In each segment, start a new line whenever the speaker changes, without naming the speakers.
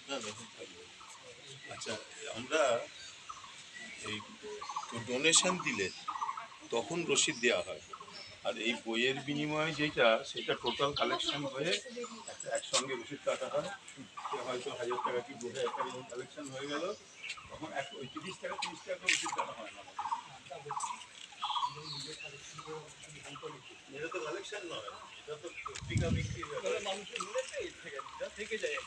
না দেখুন থাকবে। আচ্ছা, আমরা এই ডোনেশন দিলে তখন রসিদ দেওয়া হয়, আর এই বইয়ের বিনিময়ে যেটা সেটা টোটাল কালেকশন হয়ে একটা একসঙ্গে রসিদ কাটা হয়। হয়তো 1000 টাকা কি 2000 টাকা যখন কালেকশন হয়ে গেল তখন ওই 30 টাকা 30 টাকা রসিদ কাটা হয় না। এটা তো কালেকশন নয়, এটা তো পত্রিকা বিক্রির ব্যাপার। মানুষের মিলেছে থেকে যায়।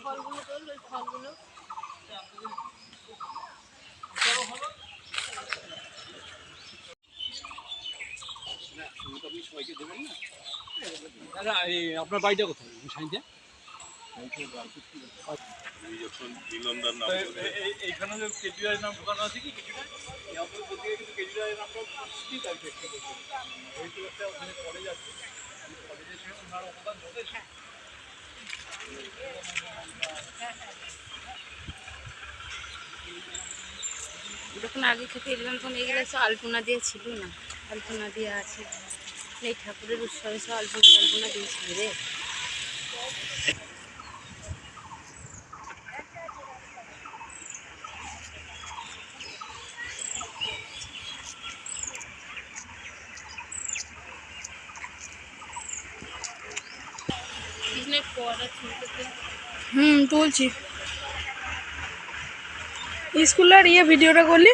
ফলগুলো তোল, ওই ফলগুলো
আপনি সবাইকে দেবেন না? দাদা আপনার বাড়িটা কোথায়? সাইডে
যখন মিলনদার নাম
এইখানে যে কেজরিওয়ালের নাম ঢোকানো আছে কি কিছুটা কিন্তু কেজরিওয়ালের নামটা ঠিক আছে। ওইটু একটা ওখানে কলেজ আছে, কলেজের সঙ্গে ওনার অবদান যথেষ্ট।
যখন আগে থেকে এলাম তখন এগুলো সব আলপনা দিয়ে ছিল না, আলপনা দিয়ে আছে। এই ঠাকুরের উৎসবে সব আলপনা দিয়েছিল রে।
তুলছি স্কুলের ভিডিওটা করলি।